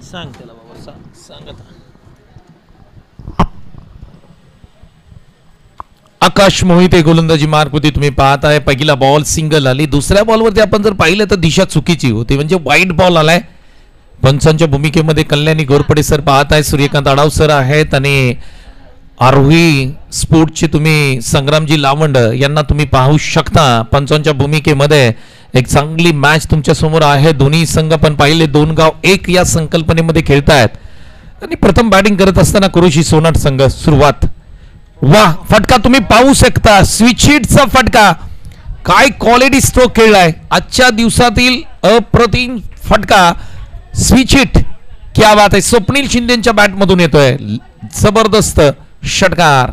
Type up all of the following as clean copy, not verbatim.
सांग त्याला बाबा, सांगत. आकाश मोहिते गोलंदाजी मार्कवरती तुम्ही पाहताय. पहिला बॉल सिंगल आली. दुसऱ्या बॉलवरती आपण जर पाहिलं तर दिशा चुकीची होती, म्हणजे वाईट बॉल आलाय. पंचांच्या भूमिकेमध्ये कल्याणी घोरपडे सर पाहताय, सूर्यकांत आडाव सर आहेत आणि आरोही स्पोर्टचे तुम्ही संग्रामजी लावंड यांना तुम्ही पाहू शकता. पंचांच्या भूमिकेमध्ये एक चांगली मॅच तुमच्या समोर आहे. दोन्ही संघ पण पाहिले 2 गाव 1 या संकल्पनेमध्ये खेळतायत आणि प्रथम बॅटिंग करत असताना कुरुशी सोनाट संघ सुरुवात. वाह, फटका तुम्ही पाहू शकता. स्विच हिटचा फटका. काय क्वालिटी स्ट्रोक खेळलाय आजच्या दिवसातील अप्रतिम फटका. स्विच हिट, क्या बात आहे. स्वप्नील शिंदेच्या बॅट मधून येतोय जबरदस्त षटकार.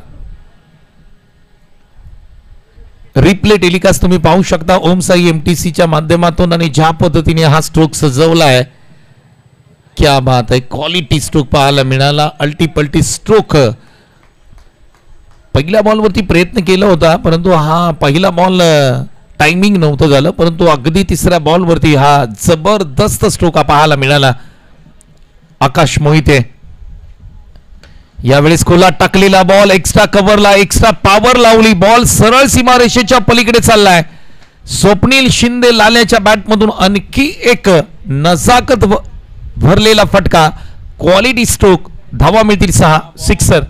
रिप्ले टेलिकास्ट तुम्ही पाहू शकता ओम साई एमटीसीच्या माध्यमातून आणि ज्या पद्धतीने हा स्ट्रोक सजवलाय, क्या बात आहे. क्वालिटी स्ट्रोक पाहायला मिळाला. अल्टीपल्टी स्ट्रोक. पहिल्या बॉलवरती प्रयत्न केला होता परंतु हा पहिला बॉल टायमिंग नव्हतं झालं, परंतु अगदी तिसऱ्या बॉलवरती हा जबरदस्त स्ट्रोक पाहायला मिळाला. आकाश मोहिते यावेळेस खोला टाकलेला बॉल एक्स्ट्रा कव्हरला, एक्स्ट्रा पॉवर लावली. बॉल सरळ सीमारेषेच्या पलीकडे चाललाय. स्वप्नील शिंदे लाल्याच्या बॅटमधून आणखी एक नजाकत भरलेला फटका. Quality stroke. धावा मिळतील 6. सिक्सर.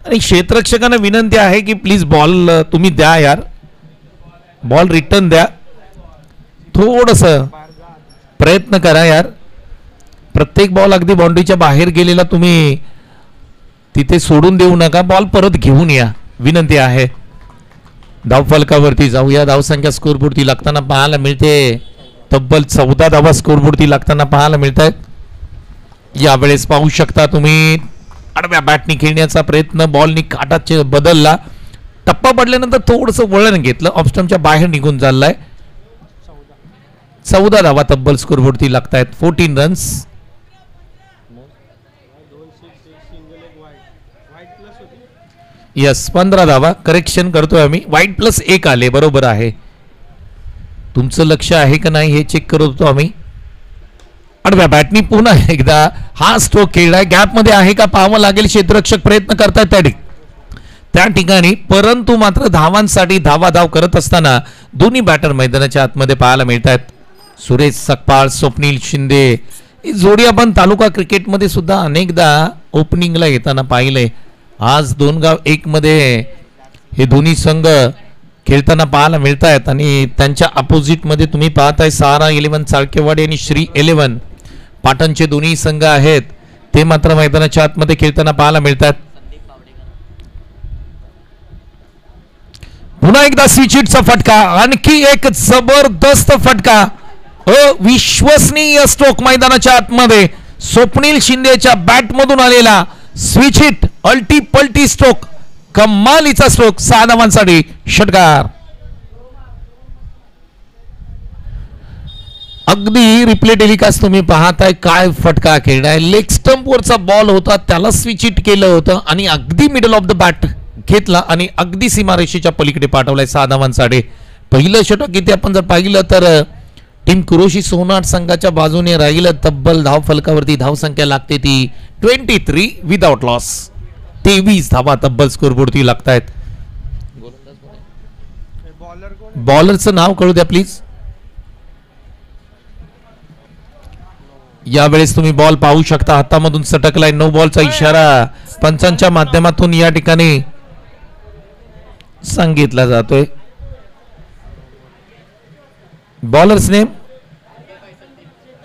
आणि क्षेत्ररक्षकांना विनंती आहे की प्लीज बॉल तुम्ही द्या यार, बॉल रिटर्न द्या. थोडस प्रयत्न करा यार. प्रत्येक बॉल अगदी बाउंड्रीच्या बाहेर गेलेला तुम्ही तिथे सोडून देऊ नका. बॉल परत घेऊन या, विनंती आहे. धावफलकावरती जाऊया. धावसंख्या स्कोरबोर्डती लागताना पाहायला मिळते. तब्बल 14 धावा स्कोरबोर्डती लागताना पाहायला मिळत आहेत. यावेळेस पाहू शकता तुम्ही आडव्या बॅटनी खेळण्याचा प्रयत्न. बॉलनी काटाचे बदलला. टप्पा पडल्यानंतर थोडंसं वळण घेतलं. ऑफस्टम्पच्या बाहेर निघून चाललाय. 14 धावा तब्बल स्कोरबोर्डती लागतायत. 14 रन्स. यस, 15 धावा. करेक्शन करतोय आम्ही. वाईट प्लस 1 आले. बरोबर आहे. तुमचं लक्ष आहे का नाही हे चेक करत होतो आम्ही. आडव्या बॅटनी पुन्हा एकदा हा स्ट्रोक खेळलाय. गॅप मध्ये आहे का पाहावं लागेल. क्षेत्ररक्षक प्रयत्न करतायत त्या ठिकाणी, परंतु मात्र धावांसाठी धावाधाव करत असताना दोन्ही बॅटर मैदानाच्या आतमध्ये पाहायला मिळत आहेत. सुरेश सकपाळ, स्वप्नील शिंदे ही जोडी आपण तालुका क्रिकेटमध्ये सुद्धा अनेकदा ओपनिंगला येताना पाहिले. आज 2 गाव 1 मध्ये हे दोन्ही संघ खेळताना पाहायला मिळत आहेत आणि त्यांच्या अपोजिट मध्ये तुम्ही पाहताय सहारा 11 चाळकेवाडी आणि श्री 11 पाटणचे दोन्ही संघ आहेत. ते मात्र मैदानाच्या आतमध्ये खेळताना पाहायला मिळतात. पुन्हा एकदा स्विच हिटचा फटका. आणखी एक जबरदस्त फटका. अविश्वसनीय स्ट्रोक मैदानाच्या आतमध्ये. स्वप्नील शिंदेच्या बॅट मधून आलेला स्विच हिट. अल्टीपल्टी स्ट्रोक. कमालीचा स्ट्रोक. 6 धावांसाठी षटकार. अगदी रिप्ले टेलिकास्ट तुम्ही पाहताय. काय फटका खेळलाय. लेग स्टंप वरचा बॉल होता, त्याला स्विच हिट केलं होतं आणि अगदी मिडल ऑफ द बॅट घेतला आणि अगदी सीमारेषेच्या पलीकडे पाठवलाय. 6 धावांसाठी. पहिलं षटक इथे आपण जर पाहिलं तर टीम कुरोशी सोनाट संघाच्या बाजूने राहिलं. तब्बल धाव फलकावरती धावसंख्या लागते ती 23 विदाउट लॉस. 23 धावा तब्बल स्कोरबोर्डती लागतायत. बॉलरचं नाव कळू द्या प्लीज. यावेळेस तुम्ही बॉल पाहू शकता. हातामधून सटकलाय. नो बॉलचा इशारा पंचांच्या माध्यमातून या ठिकाणी सांगितला जातोय. Bowlers name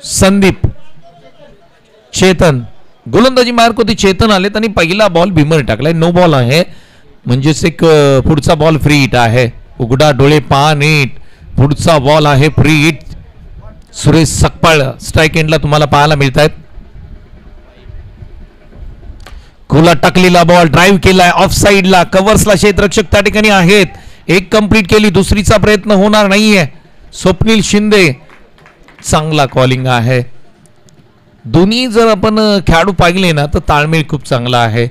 Sandeep. चेतन. गोलंदाजी मार्क होती. चेतन आलेत आणि पहिला बॉल भीमर टाकलाय. नो बॉल आहे, म्हणजेच एक पुढचा बॉल फ्री हिट आहे. उघडा डोळे पहा नीट. पुढचा बॉल आहे free hit. Suresh Sakpal strike एंडला तुम्हाला पाहायला मिळत आहेत. खुला टाकलेला बॉल ड्राईव्ह केलाय ऑफ साइडला. कव्हर्सला क्षेत्ररक्षक त्या ठिकाणी आहेत. एक कंप्लीट केली. दुसरीचा प्रयत्न होणार नाहीये. स्वप्नील शिंदे. चांगला कॉलिंग आहे. दोन्ही जर आपण खेळाडू पाहिले ना तर ताळमेळ खूप चांगला आहे.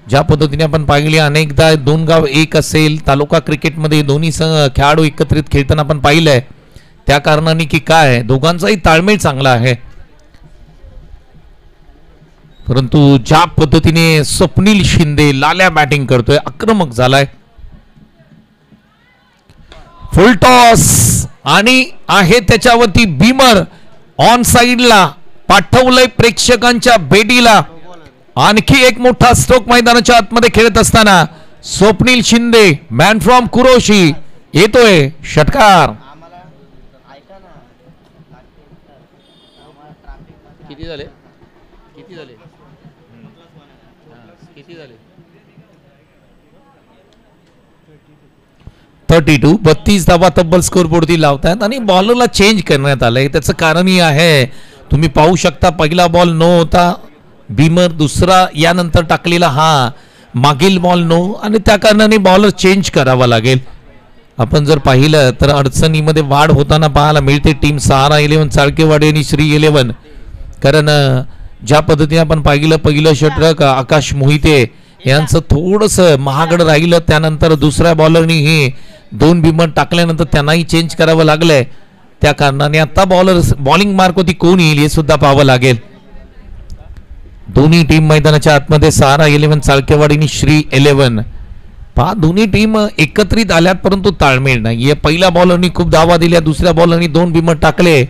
ज्या पद्धतीने आपण पाहिले अनेकदा 2 गाव 1 असेल तालुका क्रिकेटमध्ये दोन्ही खेळाडू एकत्रित खेळताना आपण पाहिलंय. त्या कारणाने की काय दोघांचाही ताळमेळ चांगला आहे. परंतु ज्या पद्धतीने स्वप्नील शिंदे लाल्या बॅटिंग करतोय, आक्रमक झालाय. फुल टॉस आणि आहे त्याच्यावरती बीमर ऑन साइडला पाठवलंय प्रेक्षकांच्या बेडीला. आणखी एक मोठा स्ट्रोक मैदानाच्या आतमध्ये खेळत असताना स्वप्नील शिंदे मॅन फ्रॉम कुरोशी येतोय. षटकार. किती झाले किती झाले किती झाले 32. 32 धावा तब्बल स्कोर बोर्डती लावतायत आणि बॉलरला चेंज करण्यात आलंय. त्याचं कारणही आहे, तुम्ही पाहू शकता पहिला बॉल नो होता, बीमर दुसरा यानंतर टाकलेला हा मागील बॉल नो आणि त्या कारणाने बॉलर चेंज करावा लागेल. आपण जर पाहिलं तर अडचणीमध्ये वाढ होताना पाहायला मिळते टीम सहारा 11 चाळकेवाडी आणि श्री 11. कारण ज्या पद्धतीने आपण पाहिलं पहिलं षटक आकाश मोहिते यांचं थोडंसं महागड राहिलं, त्यानंतर दुसऱ्या बॉलरनी हे 2 बीमर टाकल्यानंतर त्यांनाही चेंज करावं लागलंय. त्या कारणाने आता बॉलिंग मार्क होती कोण येईल हे सुद्धा पाहावं लागेल. दोन्ही टीम मैदानाच्या आतमध्ये सहारा 11 चाळकेवाडी आणि श्री 11 पहा दोन्ही टीम एकत्रित आल्यात परंतु ताळमेळ नाही. पहिल्या बॉलरनी खूप धावा दिल्या, दुसऱ्या बॉलरनी 2 बीमर टाकले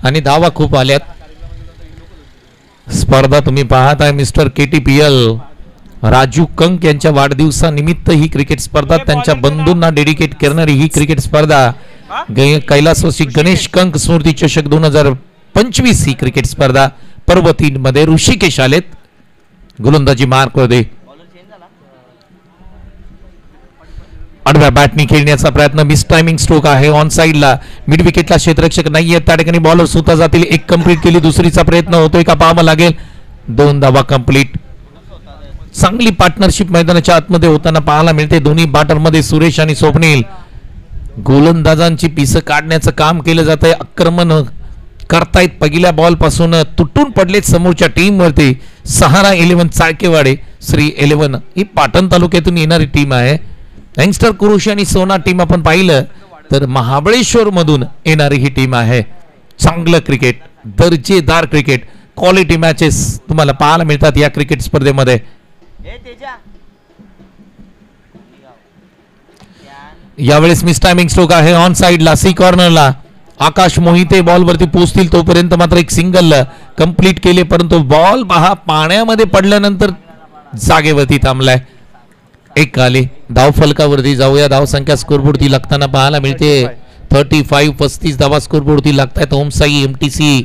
आणि धावा खूप आल्यात. स्पर्धा तुम्ही पाहत आहे मिस्टर KTPL राजू कंक यांच्या वाढदिवसानिमित्त ही क्रिकेट स्पर्धा, त्यांच्या बंधूंना डेडिकेट करणारी ही क्रिकेट स्पर्धा कैलासवासी गणेश कंक स्मृती चषक 2025 ही क्रिकेट स्पर्धा पर्व 3 मध्ये ऋषिकेश आलेत. गोलंदाजी मार्क मध्ये आडव्या बॅटनी खेळण्याचा प्रयत्न, मिस टायमिंग स्ट्रोक आहे. ऑन साइडला मिड विकेटला क्षेत्ररक्षक नाहीये, त्या ठिकाणी बॉलर सुद्धा जातील. एक कंप्लीट केली, दुसरीचा प्रयत्न होतोय का पाहावं लागेल. 2 धावा कंप्लीट. चांगली पार्टनरशिप मैदानाच्या आतमध्ये होताना पाहायला मिळते दोन्ही बॅटरमध्ये सुरेश आणि स्वप्नील. गोलंदाजांची पिसं काढण्याचं काम केलं जात आहे, आक्रमण करतायत. पहिल्या बॉल पासून तुटून पडलेत समोरच्या टीम वरती. सहारा 11 चाळकेवाडी श्री 11 ही पाटण तालुक्यातून येणारी टीम आहे. यंगस्टर कुरुशी आणि सोना टीम आपण पाहिलं तर महाबळेश्वर मधून येणारी ही टीम आहे. चांगलं क्रिकेट, दर्जेदार क्रिकेट, क्वालिटी मॅचेस तुम्हाला पाहायला मिळतात या क्रिकेट स्पर्धेमध्ये. यावेळेस मिस टायमिंग स्ट्रोक आहे. ऑन साइडला सी कॉर्नरला आकाश मोहिते बॉल वरती पोहोचतील तोपर्यंत मात्र एक सिंगल कंप्लीट केले, परंतु बॉल पहा पाण्यामध्ये पडल्यानंतर जागेवरती थांबलाय. एक आले धाव फलकावरती जाऊया. धाव संख्या स्कोरबोर्डती लागताना पाहायला मिळते 35 धावा स्कोरबोर्डती लागतायत. ओमसाई MTC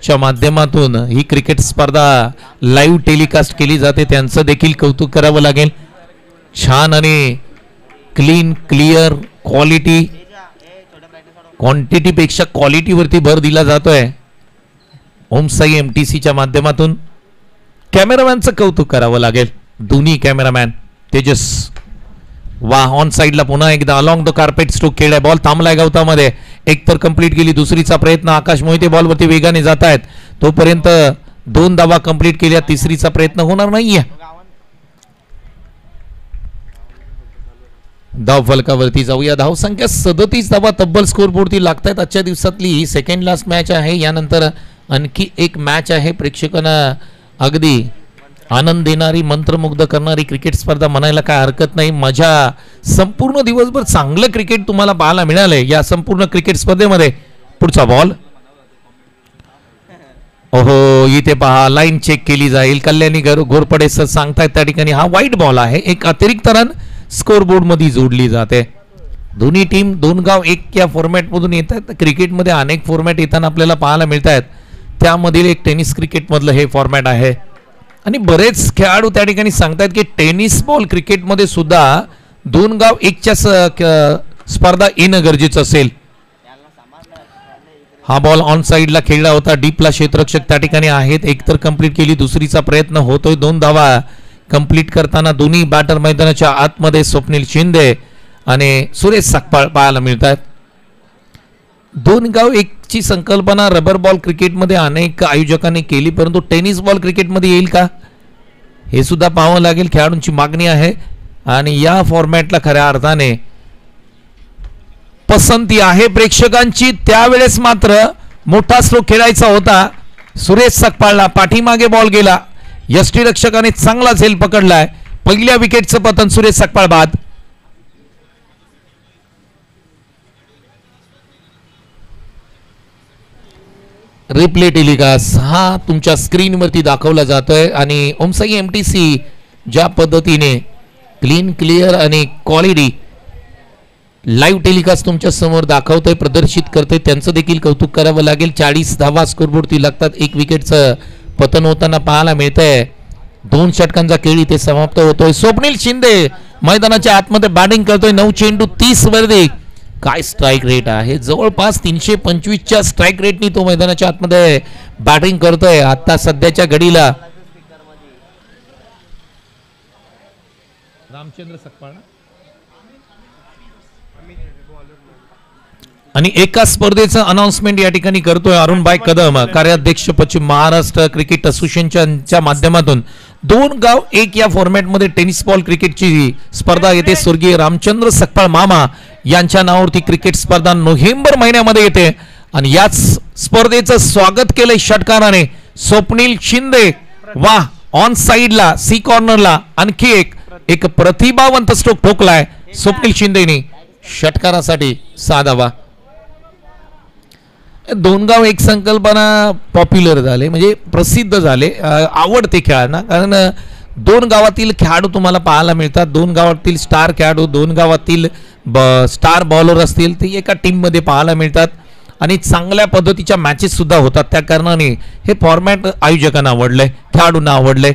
च्या माध्यमातून ही क्रिकेट स्पर्धा लाईव्ह टेलिकास्ट केली जाते, त्यांचं देखील कौतुक करावं लागेल. छान आणि क्लीन क्लिअर क्वालिटी, क्वांटिटी पेक्षा क्वालिटी वरती भर दिला जातोय ओमसाई MTC च्या माध्यमातून. कॅमेरामॅनचं कौतुक करावं लागेल, दोन्ही कॅमेरामॅन तेजस. वा ऑन साइडला पुन्हा एकदा अलॉंग द कार्पेट स्ट्रोक खेळलाय. बॉल थांबलाय गवतामध्ये, एक तर कंप्लीट केली, दुसरीचा प्रयत्न. आकाश मोहिते बॉल वरती वेगाने जात आहेत, तोपर्यंत 2 धावा कंप्लीट केल्या, तिसरीचा प्रयत्न होणार नाहीये. धाव फलकावरती जाऊया. धाव संख्या 37 धावा तब्बल स्कोरबोर्डती लागतायत. आजच्या दिवसातली ही सेकंड लास्ट मॅच आहे. यानंतर आणखी एक मॅच आहे. प्रेक्षकांना अगदी आनंद देणारी, मंत्रमुग्ध करणारी क्रिकेट स्पर्धा म्हणायला काय हरकत नाही. मजा, संपूर्ण दिवसभर चांगलं क्रिकेट तुम्हाला पाहायला मिळालंय या संपूर्ण क्रिकेट स्पर्धेमध्ये. पुढचा बॉल, ओहो इथे पहा लाईन चेक केली जाईल. कल्याणी घोरपडे सर सांगतायत त्या ठिकाणी हा वाईट बॉल आहे. एक अतिरिक्त रन स्कोरबोर्ड मध्ये जोडली जाते. दोन्ही टीम 2 गाव 1 या फॉर्मॅट मधून येत आहेत. क्रिकेटमध्ये अनेक फॉर्मॅट येताना आपल्याला पाहायला मिळत आहेत, त्यामधील एक टेनिस क्रिकेट मधलं हे फॉर्मॅट आहे. आणि बरेच खेळाडू त्या ठिकाणी सांगतात की टेनिस बॉल क्रिकेटमध्ये सुद्धा 2 गाव 1च्या स्पर्धा येणं गरजेचं असेल. हा बॉल ऑन साइडला खेळला होता, डीपला क्षेत्ररक्षक त्या ठिकाणी आहेत. एक तर कंप्लीट केली, दुसरीचा प्रयत्न होतोय. 2 धावा कंप्लीट करताना दोन्ही बॅटर मैदानाच्या आतमध्ये स्वप्नील शिंदे आणि सुरेश सकपाळ पाहायला मिळतात. 2 गाव 1 ची संकल्पना रबर बॉल क्रिकेटमध्ये अनेक आयोजकांनी केली, परंतु टेनिस बॉल क्रिकेटमध्ये येईल का हे सुद्धा पाहावं लागेल. खेळाडूंची मागणी आहे आणि या फॉर्मॅटला खऱ्या अर्थाने पसंती आहे प्रेक्षकांची. त्यावेळेस मात्र मोठा स्ट्रोक खेळायचा होता. सुरेश सकपाळला पाठीमागे बॉल गेला, यष्टीरक्षकाने चांगला झेल पकडलाय. पहिल्या विकेटचं पतन सुरेश सकपाळ बाद. रिप्ले टेलिकास्ट हा तुमच्या स्क्रीनवरती दाखवला जातोय आणि ओमसाई एमटीसी ज्या पद्धतीने क्लीन क्लिअर आणि क्वालिटी लाईव्ह टेलिकास्ट तुमच्या समोर दाखवतोय, प्रदर्शित करतोय, त्यांचं देखील कौतुक करावं लागेल. 40 धावा स्कोरबोर्डती लागतात. एक विकेटचं पतन होताना पाहायला मिळतंय. 2 षटकांचा खेळ इथे समाप्त होतोय. स्वप्नील शिंदे मैदानाच्या आतमध्ये बॅटिंग करतोय. 9 चेंडू 30 वर्दी. काय स्ट्राईक रेट आहे, जवळपास 325च्या स्ट्राईक रेटनी तो मैदानाच्या आतमध्ये बॅटिंग करतोय आता सध्याच्या घडीला. रामचंद्र सकपाळ आणि एका स्पर्धेचं अनाउन्समेंट या ठिकाणी करतोय अरुणभाई कदम, कार्याध्यक्ष पश्चिम महाराष्ट्र क्रिकेट असोसिएशनच्या माध्यमातून. 2 गाव 1 या फॉर्मॅटमध्ये टेनिस बॉल क्रिकेटची स्पर्धा येते. स्वर्गीय रामचंद्र सकपाळ मामा यांच्या नावावरती क्रिकेट स्पर्धा नोव्हेंबर महिन्यामध्ये येते आणि याच स्पर्धेचं स्वागत केलंय षटकाराने स्वप्नील शिंदे. वा, ऑन साइडला सी कॉर्नरला आणखी एक प्रतिभावंत स्ट्रोक ठोकलाय स्वप्नील शिंदेने षटकारासाठी. 6 धावा. 2 गाव 1 संकल्पना पॉप्युलर झाले, म्हणजे प्रसिद्ध झाले, आवडते खेळांना. कारण 2 गावातील खेळाडू तुम्हाला पाहायला मिळतात. 2 गावातील स्टार खेळाडू, 2 गावातील स्टार बॉलर असतील ते एका टीममध्ये पाहायला मिळतात आणि चांगल्या पद्धतीच्या मॅचेस सुद्धा होतात. त्या कारणाने हे फॉर्मॅट आयोजकांना आवडलंय, खेळाडूंना आवडलंय.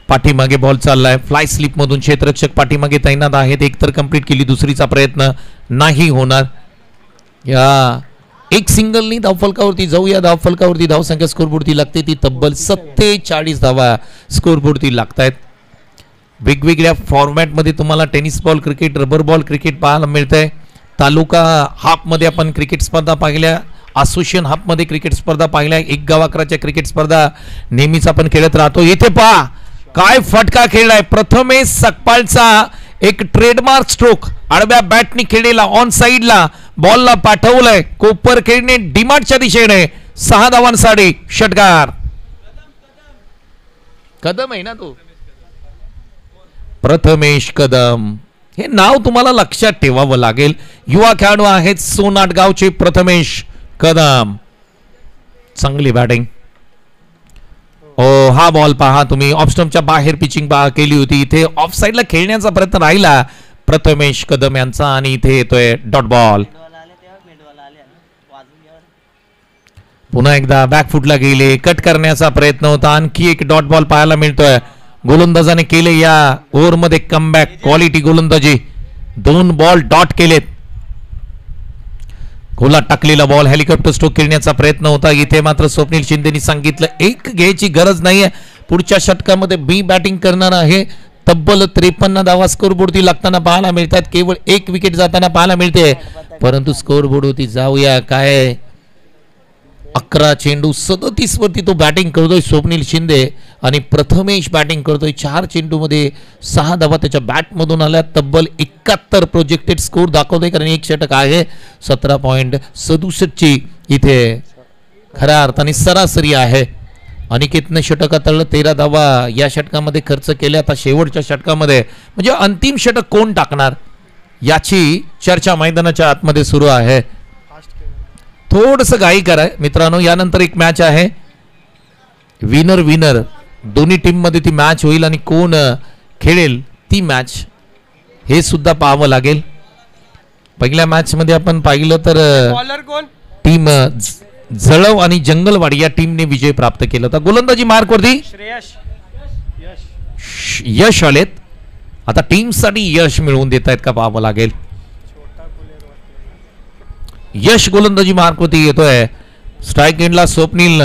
पाठीमागे बॉल चाललाय. फ्लाय स्लिप मधून क्षेत्ररक्षक पाठीमागे तैनात आहेत. एक तर कंप्लीट केली, दुसरीचा प्रयत्न नाही होणार. या एक सिंगलनी धावफलकावरती जाऊया. धावफलकावरती धावसंख्या स्कोरबोर्डती लागते ती तब्बल 47 धावा स्कोरबोर्डती लागतायत. वेगवेगळ्या फॉर्मॅटमध्ये तुम्हाला tennis ball cricket, rubber ball cricket पाहायला मिळतंय. तालुका हाफमध्ये आपण क्रिकेट स्पर्धा पाहिल्या, असोसिएशन हाफमध्ये क्रिकेट स्पर्धा पाहिल्या, 1 गाव 11च्या क्रिकेट स्पर्धा नेहमीच आपण खेळत राहतो. इथे पहा काय फटका खेळलाय प्रथमेश सकपाळचा. एक ट्रेडमार्क स्ट्रोक आडव्या बॅटनी खेळलेला, ऑन साइडला बॉलला पाठवलंय. कोपर खेळणे डिमार्टच्या दिशेने. 6 धावांसाठी षटकार. कदम आहे ना तो, प्रथमेश कदम. हे नाव तुम्हाला लक्षात ठेवावं लागेल. युवा खेळाडू आहेत सोनाट गावचे प्रथमेश कदम. चांगली बॅटिंग. हा बॉल पहा तुम्ही, ऑफ स्टंपच्या बाहेर पिचिंग केली होती. इथे ऑफ साइडला खेळण्याचा प्रयत्न राहिला प्रथमेश कदम यांचा आणि इथे येतोय डॉट बॉल. पुन्हा एकदा बॅकफुटला गेले, कट करण्याचा प्रयत्न होता. आणखी एक डॉट बॉल पाहायला मिळतोय. गोलंदाजाने केले या ओव्हरमध्ये कमबॅक. क्वालिटी गोलंदाजी. 2 बॉल डॉट केलेत. गोला टाकलेला बॉल हेलिकॉप्टर स्ट्रोक खेळण्याचा प्रयत्न होता. इथे मात्र स्वप्नील शिंदेनी सांगितलं 1 घ्यायची गरज नाहीये, पुढच्या षटकामध्ये मी बॅटिंग करणार आहे. तब्बल 53 धावा स्कोरबोर्डती लागताना पाहायला मिळतात. केवळ 1 विकेट जाताना पाहायला मिळते, परंतु स्कोरबोर्डवरती जाऊया काय 11 चेंडू 37 वरती तो बॅटिंग करतोय स्वप्नील शिंदे आणि प्रथमेश बॅटिंग करतोय. 4 चेंडूमध्ये 6 धावा त्याच्या बॅटमधून आल्या. तब्बल 71 प्रोजेक्टेड स्कोर दाखवतोय, कारण 1 षटक आहे. 17.67 ची इथे खऱ्या अर्थाने सरासरी आहे. अनिकेतनं षटक हाताळलं. 13 धावा या षटकामध्ये खर्च केल्या. आता शेवटच्या षटकामध्ये म्हणजे अंतिम षटक कोण टाकणार याची चर्चा मैदानाच्या आतमध्ये सुरू आहे. थोडस घाई करा मित्रांनो. यानंतर एक मॅच आहे, विनर विनर दोन्ही टीम मध्ये ती मॅच होईल आणि कोण खेळेल ती मॅच हे सुद्धा पाहावं लागेल. पहिल्या मॅच मध्ये आपण पाहिलं तर टीम जळव आणि जंगलवाडी या टीमने विजय प्राप्त केला होता. गोलंदाजी मार्कवरती यश आलेत. आता टीमसाठी यश मिळवून देत आहेत का पाहावं लागेल. यश गोलंदाजी मार्कवरती येतोय. स्ट्राईक एंडला स्वप्नील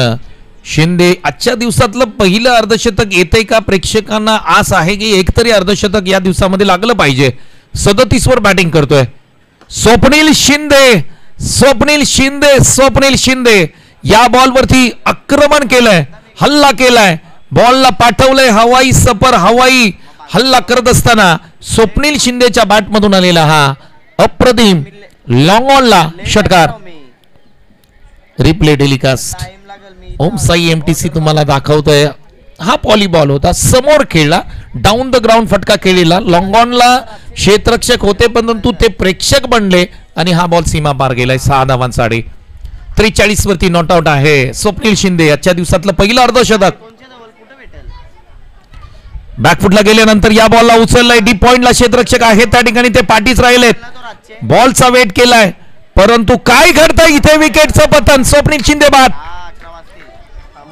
शिंदे. आजच्या दिवसातलं पहिलं अर्धशतक येतंय का प्रेक्षकांना आस आहे की एकतरी अर्धशतक या दिवसामध्ये लागलं पाहिजे. 37 वर बॅटिंग करतोय स्वप्नील शिंदे. स्वप्नील शिंदे स्वप्नील शिंदे या बॉलवरती आक्रमण केलंय, हल्ला केलाय, बॉलला पाठवलंय. हवाई सफर, हवाई हल्ला करत असताना स्वप्नील शिंदेच्या बॅटमधून आलेला हा अप्रतिम लॉंग ऑनला षटकार. रिप्ले टेलिकास्ट ओम साई एमटीसी तुम्हाला दाखवतोय हा पॉलीबॉल होता, समोर खेळला, डाऊन द ग्राउंड फटका खेळलेला, लॉंगॉनला क्षेत्ररक्षक होते परंतु ते प्रेक्षक बनले आणि हा बॉल सीमा पार गेलाय. 6 धावांसाठी 43 वरती नॉट आउट आहे स्वप्नील शिंदे. आजच्या दिवसातलं पहिलं अर्धशतक. बॅकफुटला गेल्यानंतर या बॉलला उचललाय, डीप पॉइंटला क्षेत्ररक्षक आहे त्या ठिकाणी, ते पाठीच राहिलेत. बॉलचा वेट केलाय परंतु काय घडतंय इथे, विकेटचं पतन. स्वप्नील शिंदे बाद.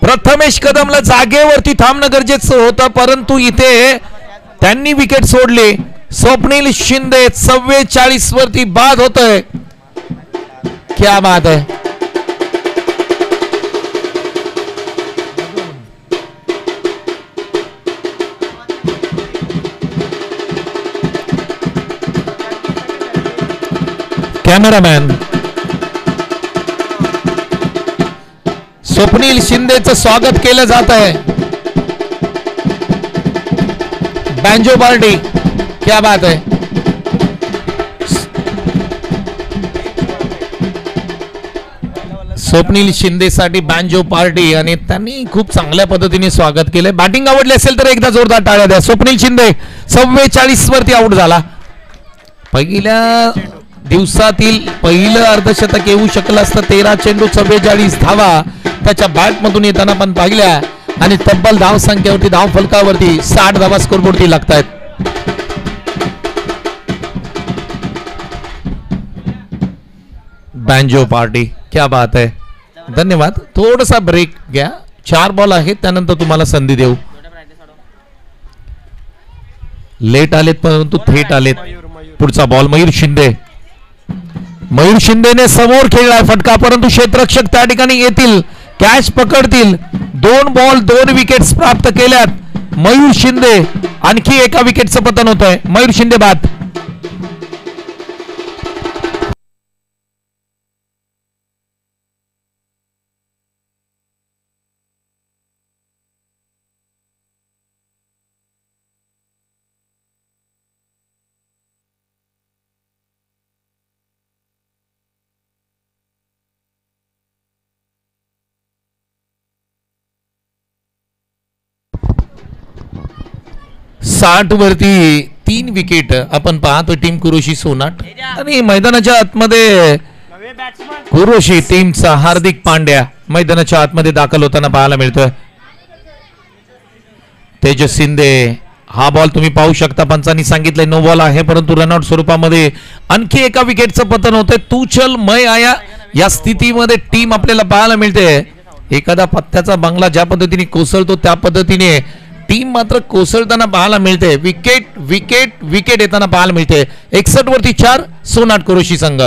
प्रथमेश कदमला जागेवरती थांबणं गरजेचं होतं परंतु इथे त्यांनी विकेट सोडली. स्वप्नील शिंदे 44 वरती बाद होतोय. क्या बात है. कॅमेरामॅन स्वप्नील शिंदेचं स्वागत केलं जात आहे. बँजो पार्टी, क्या बात है. स्वप्नील शिंदेसाठी बँजो पार्टी आणि त्यांनी खूप चांगल्या पद्धतीने स्वागत केले. बॅटिंग आवडली असेल तर एकदा जोरदार टाळ्या द्या. स्वप्नील शिंदे 44 वरती आउट झाला. पहिल्या दिवसातील पहिलं अर्धशतक येऊ शकलं असतं. 13 चेंडू 44 धावा त्याच्या बॅट मधून येताना पण पाहिल्या आणि तब्बल धाव संख्येवरती, धाव फलकावरती 60 धावा स्कोरबोर्डती लागतायत. बँजो पार्टी, क्या बात है. धन्यवाद. थोडासा ब्रेक घ्या. 4 बॉल आहेत त्यानंतर तुम्हाला संधी देऊ. लेट आलेत परंतु थेट आलेत. पुढचा बॉल मयूर शिंदे. मयूर शिंदेने समोर खेळलाय फटका परंतु क्षेत्ररक्षक त्या ठिकाणी येतील, कॅच पकडतील. 2 बॉल 2 विकेट्स प्राप्त केल्यात. मयूर शिंदे आणखी एका विकेटचं पतन होत आहे. मयूर शिंदे बाद. साठ वरती 3 विकेट आपण पाहतो टीम कुरोशी सोनाट आणि मैदानाच्या आतमध्ये कुरोशी टीमचा हार्दिक पांड्या मैदानाच्या आतमध्ये दाखल होताना पाहायला मिळतोय. तेजस शिंदे, हा बॉल तुम्ही पाहू शकता, पंचांनी सांगितलंय नो बॉल आहे परंतु रनआउट स्वरूपामध्ये आणखी एका विकेटचं पतन होतंय. तू चल मैं आया या स्थितीमध्ये टीम आपल्याला पाहायला मिळते. एखादा पत्त्याचा बंगला ज्या पद्धतीने कोसळतो त्या पद्धतीने टीम मात्र कोसळताना पाहायला मिळते. विकेट विकेट विकेट येताना पाहायला मिळते. 61 वरती 4 सोनाट कुरोशी संघ.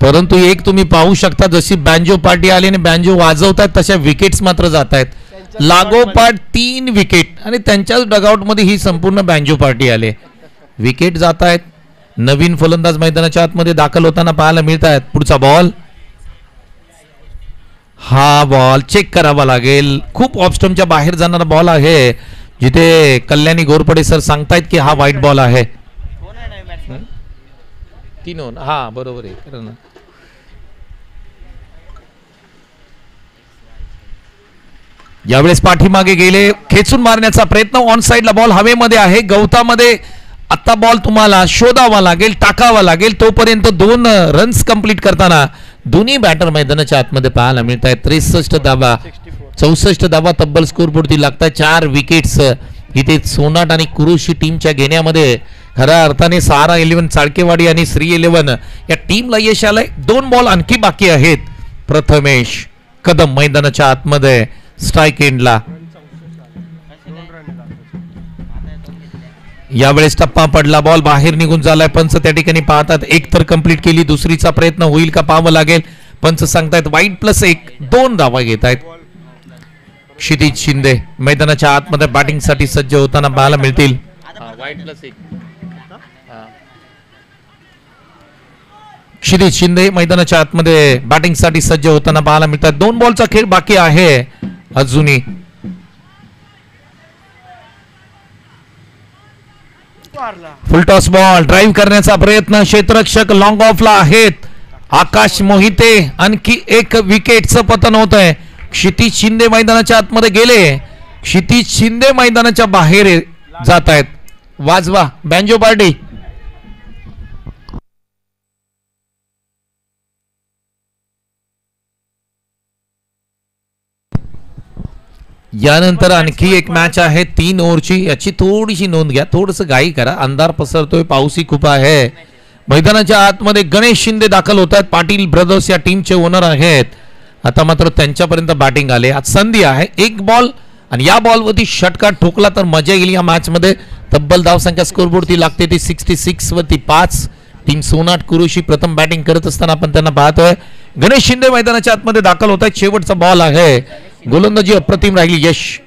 परंतु एक तुम्ही पाहू शकता, जशी बँजो पार्टी आली आणि बँजो वाजवतात तशा विकेट्स मात्र जात आहेत. लागोपाठ 3 विकेट आणि त्यांच्याच डगआउट मध्ये ही संपूर्ण बँजो पार्टी आले. विकेट जात आहेत. नवीन फलंदाज मैदानाच्या आतमध्ये दाखल होताना पाहायला मिळत आहेत. पुढचा बॉल, हा बॉल चेक करावा लागेल. खूप ऑफ स्टंपच्या बाहेर जाणारा बॉल आहे, जिथे कल्याणी घोरपडे सर सांगतायत की हा वाईट बॉल आहे. 3 हा बरोबर आहे. यावेळेस पाठीमागे गेले, खेचून मारण्याचा प्रयत्न. ऑन साइडला बॉल हवेमध्ये आहे, गवतामध्ये. आता बॉल तुम्हाला शोधावा लागेल, टाकावा लागेल. तोपर्यंत 2 रन्स कंप्लीट करताना दोन्ही बॅटर मैदानाच्या आतमध्ये पाहायला मिळत आहेत. 63 धावा 64 धावा तब्बल स्कोरबोर्डती लागतात. 4 विकेट्स इथे सोनाट आणि कुरोशी टीमच्या घेण्यामध्ये खऱ्या अर्थाने सहारा 11, चाळकेवाडी आणि श्री 11 या टीमला यश आलंय. 2 बॉल आणखी बाकी आहेत. प्रथमेश कदम मैदानाच्या आतमध्ये स्ट्राइक एंडला. यावेळेस टप्पा पडला, बॉल बाहेर निघून झालाय. पंच त्या ठिकाणी पाहतात, एक तर कंप्लीट केली, दुसरीचा प्रयत्न होईल का पाहावं लागेल. पंच सांगतायत वाईट +1, 2 धावा घेत आहेत. क्षितिज शिंदे मैदानाच्या आतमध्ये बॅटिंग साठी सज्ज होताना पाहायला मिळतील. क्षितिज शिंदे मैदानाच्या आतमध्ये बॅटिंग साठी सज्ज होताना पाहायला मिळतात. 2 बॉलचा खेळ बाकी आहे. अजूनही फुलटॉस बॉल ड्राईव्ह करण्याचा प्रयत्न, क्षेत्ररक्षक लॉंग ऑफला आहेत आकाश मोहिते. आणखी एक विकेटचं पतन होत आहे. क्षितिज शिंदे मैदानाच्या आतमध्ये गेले, क्षितिज शिंदे मैदानाच्या बाहेर जात आहेत. वाजवा बँजो पार्टी. यानंतर आणखी एक मॅच आहे 3 ओव्हरची. याची थोडीशी नोंद घ्या, थोडस घाई करा, अंधार पसरतोय, पाऊसही खूप आहे. मैदानाच्या आतमध्ये गणेश शिंदे दाखल होत आहेत. पाटील ब्रदर्स या टीमचे ओनर आहेत. आता मात्र त्यांच्यापर्यंत बॅटिंग आले. आज संधी आहे, एक बॉल आणि या बॉलवरती षटकार ठोकला तर मजा येईल. या मॅच मध्ये तब्बल धावसंख्या स्कोरबोर्ड ती लागते ती 66 वरती 5. टीम सोनाट कुरुशी प्रथम बॅटिंग करत असताना आपण त्यांना पाहतोय. गणेश शिंदे मैदानाच्या आतमध्ये दाखल होत आहेत. शेवटचा बॉल आहे, गोलंदाजी अप्रतिम राहिली यश.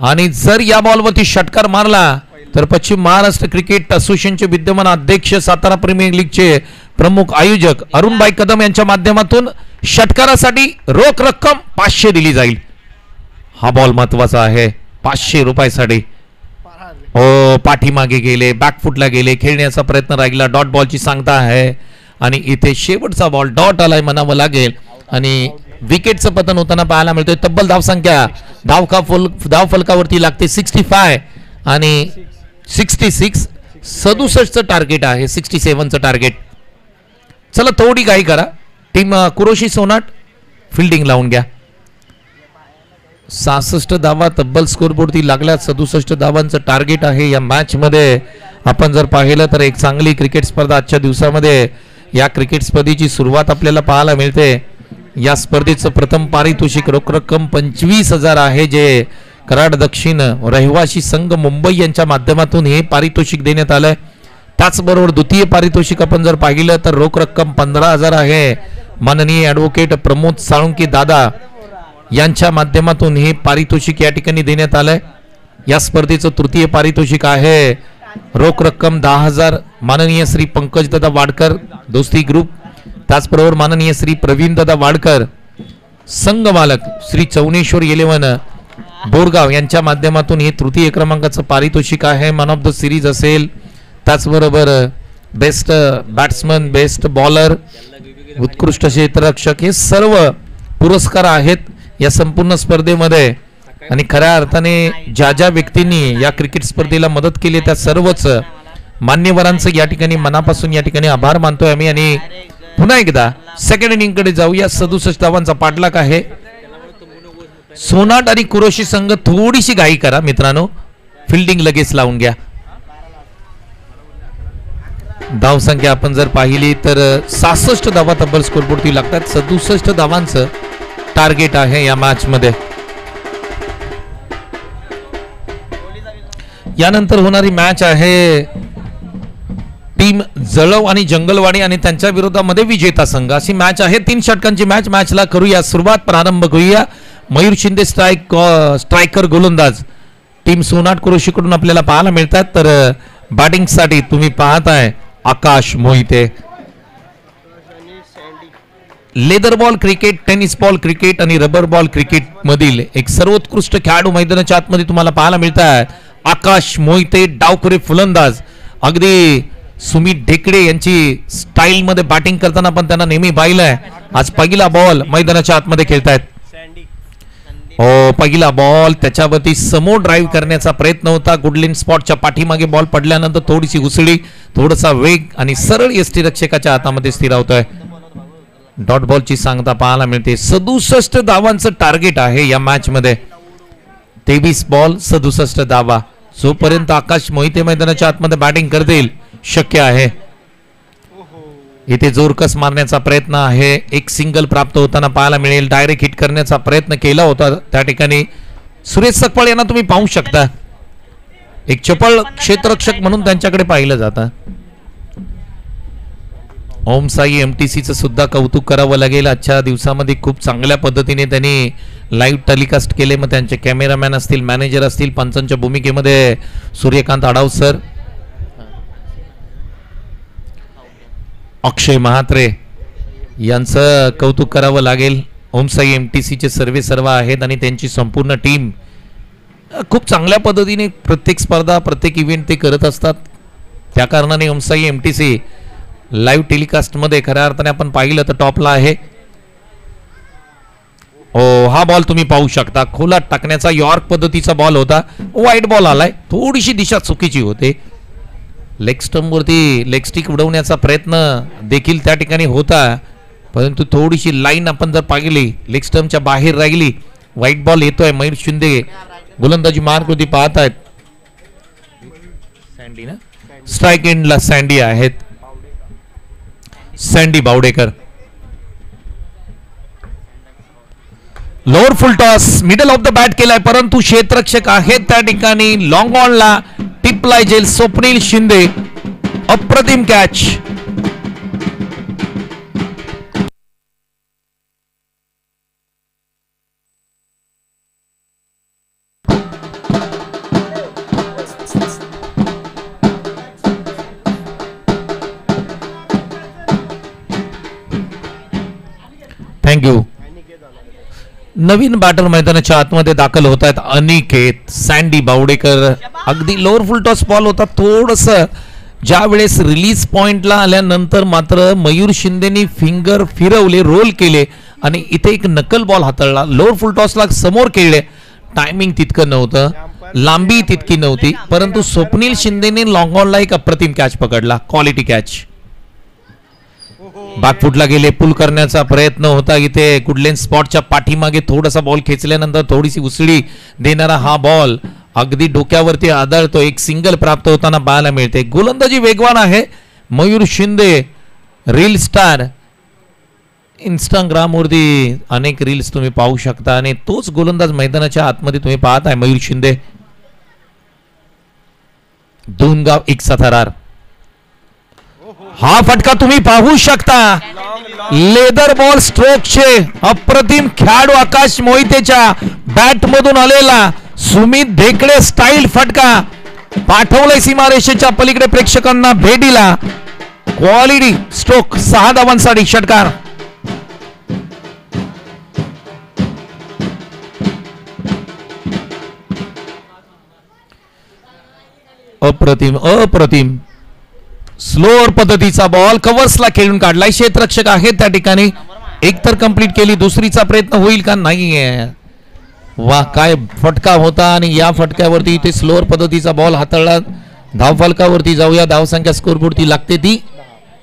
आणि जर या बॉलवरती षटकार मारला तर पश्चिम महाराष्ट्र क्रिकेट असोसिएशनचे विद्यमान अध्यक्ष, सातारा प्रीमियर लीगचे प्रमुख आयोजक अरुणभाई कदम यांच्या माध्यमातून षटकारासाठी रोख रक्कम 500 दिली जाईल. हा बॉल महत्वाचा आहे 500 रुपयासाठी. हो, पाठीमागे गेले, बॅकफुटला गेले, खेळण्याचा प्रयत्न राहिला, डॉट बॉलची सांगता आहे आणि इथे शेवटचा बॉल डॉट आलाय म्हणावं लागेल. आणि विकेटचं पतन होताना पाहायला मिळतोय. तब्बल धावसंख्या धाव फलकावरती लागते 65 आणि 66. 67चं टार्गेट आहे, 67चं टार्गेट. चला थोडी घाई करा. टीम कुरोशी सोनाट फिल्डिंग लावून घ्या. 66 धावा तब्बल स्कोरबोर्डती लागल्या. 67 धावांचं टार्गेट आहे या मॅच मध्ये. आपण जर पाहिलं तर एक चांगली क्रिकेट स्पर्धा आजच्या दिवसामध्ये या क्रिकेट स्पर्धेची सुरुवात आपल्याला पाहायला मिळते. या स्पर्धेचं प्रथम पारितोषिक रोख रक्कम 25,000 आहे, जे कराड दक्षिण रहिवासी संघ मुंबई यांच्या माध्यमातून हे पारितोषिक देण्यात आलंय. त्याचबरोबर द्वितीय पारितोषिक आपण जर पाहिलं तर रोख रक्कम 15,000 आहे. माननीय ॲडव्होकेट प्रमोद साळुंके दादा यांच्या माध्यमातून हे पारितोषिक या ठिकाणी देण्यात आलंय. या स्पर्धेचं तृतीय पारितोषिक आहे रोख रक्कम 10,000. माननीय श्री पंकजदादा वाडकर दोस्ती ग्रुप, त्याचबरोबर माननीय श्री प्रवीणदादा वाडकर संघ मालक श्री चौनेश्वर 11 बोरगाव यांच्या माध्यमातून हे तृतीय क्रमांकाचं पारितोषिक आहे. मॅन ऑफ द सिरीज असेल, त्याचबरोबर बेस्ट बॅट्समन, बेस्ट बॉलर, उत्कृष्ट क्षेत्ररक्षक, हे सर्व पुरस्कार आहेत या संपूर्ण स्पर्धेमध्ये. आणि खऱ्या अर्थाने ज्या ज्या व्यक्तींनी या क्रिकेट स्पर्धेला मदत केली त्या सर्वच मान्यवरांचं या ठिकाणी मनापासून या ठिकाणी आभार मानतोय आम्ही. आणि पुन्हा एकदा सेकंड इनिंग कडे जाऊया. 67 धावांचा पाठलाग आहे. सोनाट आणि कुरोशी संघ थोडीशी घाई करा मित्रांनो, फिल्डिंग लगेच लावून घ्या. धावसंख्या आपण जर पाहिली तर 66 धावा तब्बल स्कोरबोर्डती लागतात. 67 धावांचं टार्गेट आहे या मॅच मध्ये. यानंतर होणारी मॅच आहे टीम जळव आणि जंगलवाडी आणि त्यांच्या विरोधामध्ये विजेता संघ, अशी मॅच आहे. 3 षटकांची मॅच. मॅचला करूया सुरुवात, प्रारंभ करूया. मयूर शिंदे स्ट्रायकर गोलंदाज टीम सोनाट कुरोशीकडून आपल्याला पाहायला मिळतात. तर बॅटिंग साठी तुम्ही पाहताय Akash Mohite. Leather ball cricket, tennis ball cricket आणि रबर बॉल क्रिकेट मधील एक सर्वोत्कृष्ट खेळाडू मैदानाच्या आतमध्ये तुम्हाला पाहायला मिळतात. आकाश मोहिते डावखुरे फलंदाज, अगदी सुमित ढेकडे यांची स्टाईल मध्ये बॅटिंग करताना पण त्यांना नेहमी पाहिलंय. आज पहिला बॉल मैदानाच्या आतमध्ये खेळतायत. हो, पहिला बॉल त्याच्यावरती समोर ड्राईव्ह करण्याचा प्रयत्न होता. गुडलिन स्पॉटच्या पाठीमागे बॉल पडल्यानंतर थोडीशी उसळी, थोडासा वेग आणि सरळ यष्टीरक्षकाच्या हातामध्ये स्थिरावतोय. डॉट बॉलची सांगता पाहायला मिळते. 67 धावांचं टार्गेट आहे या मॅच मध्ये. 23 बॉल 67 धावा. जोपर्यंत आकाश मोहिते मैदानाच्या आतमध्ये बॅटिंग करतील शक्य आहे. इथे जोरकस मारण्याचा प्रयत्न आहे. एक सिंगल प्राप्त होताना पाहायला मिळेल. डायरेक्ट हिट करण्याचा प्रयत्न केला होता त्या ठिकाणी. सुरेश सकपाळ यांना तुम्ही पाहू शकता. एक चपळ क्षेत्ररक्षक म्हणून त्यांच्याकडे पाहिलं जातं. ओम साई MTCचं सुद्धा कौतुक करावं लागेल. आजच्या दिवसामध्ये खूप चांगल्या पद्धतीने त्यांनी लाईव्ह टेलिकास्ट केले. मग त्यांचे कॅमेरामॅन असतील, मॅनेजर असतील, पंचांच्या भूमिकेमध्ये सूर्यकांत आडाव सर, अक्षय महात्रे यांचं कौतुक करावं लागेल. ओमसाई MTCचे सर्व आहेत आणि त्यांची संपूर्ण टीम खूप चांगल्या पद्धतीने प्रत्येक स्पर्धा प्रत्येक इव्हेंट ते करत असतात. त्या कारणाने ओमसाई MTC लाईव्ह टेलिकास्टमध्ये खऱ्या अर्थाने आपण पाहिलं तर टॉपला आहे. हा बॉल तुम्ही पाहू शकता, खोलात टाकण्याचा यॉर्क पद्धतीचा बॉल होता, वाईट बॉल आलाय, थोडीशी दिशा चुकीची होते. लेग स्टंपवरती लेग स्टिक उडवण्याचा प्रयत्न देखील त्या ठिकाणी होता, परंतु थोडीशी लाईन आपण जर पाहिली लेग स्टंपच्या बाहेर राहिली. वाईट बॉल येतोय. मयूर शिंदे गोलंदाजी मार्कवरती पाहत आहेत. सँडी ना, स्ट्राईक एंडला सँडी आहेत, Sandy Bawdekar. Lower full toss middle off the bat केलाय, परंतु क्षेत्ररक्षक आहेत त्या ठिकाणी. लॉंग ऑनला टिपलाय जेल स्वप्नील शिंदे. अप्रतिम कॅच. थँक्यू. नवीन बॅटर मैदानाच्या आतमध्ये दाखल होत आहेत. अनिकेत, सँडी बावडेकर. अगदी लोअर फुल टॉस बॉल होता. थोडस ज्या वेळेस रिलीज पॉइंटला आल्यानंतर मात्र मयूर शिंदेनी फिंगर फिरवले, रोल केले आणि इथे एक नकल बॉल हाताळला. लोअर फुल टॉसला समोर खेळले. टायमिंग तितकं नव्हतं, लांबी तितकी नव्हती, परंतु स्वप्नील शिंदेने लॉंग ऑनला एक अप्रतिम कॅच पकडला, क्वालिटी कॅच. बॅकफुटला गेले, पुल करण्याचा प्रयत्न होता इथे. गुडलेन स्पॉटच्या पाठीमागे थोडासा बॉल खेचल्यानंतर थोडीशी उसळी देणारा हा बॉल अगदी डोक्यावरती आदळतो. एक सिंगल प्राप्त होताना पाहायला मिळते. गोलंदाजी वेगवान आहे मयूर शिंदे. रील स्टार इंस्टाग्रामवरती अनेक रील्स तुम्ही पाहू शकता आणि तोच गोलंदाज मैदानाच्या आतमध्ये तुम्ही पाहत आहे मयूर शिंदे. दोन गाव एक थरार. हा फटका तुम्ही पाहू शकता. लेदर बॉल स्ट्रोकचे अप्रतिम खेळाडू आकाश मोहितेच्या बॅट मधून आलेला सुमित ढेकळे स्टाईल फटका पाठवलाय सीमारेषेच्या पलीकडे प्रेक्षकांना भेटीला. Quality stroke. 6 धावांसाठी षटकार. अप्रतिम अप्रतिम स्लोअर पद्धतीचा बॉल कव्हर्सला खेळून काढलाय. क्षेत्ररक्षक आहेत त्या ठिकाणी. एक तर कंप्लीट केली, दुसरीचा प्रयत्न होईल का नाहीये. वा काय फटका होता आणि या फटक्यावरती इथे स्लोअर पद्धतीचा बॉल हाताळला. धावफलकावरती जाऊया. धावसंख्या स्कोरबोर्डती लागते ती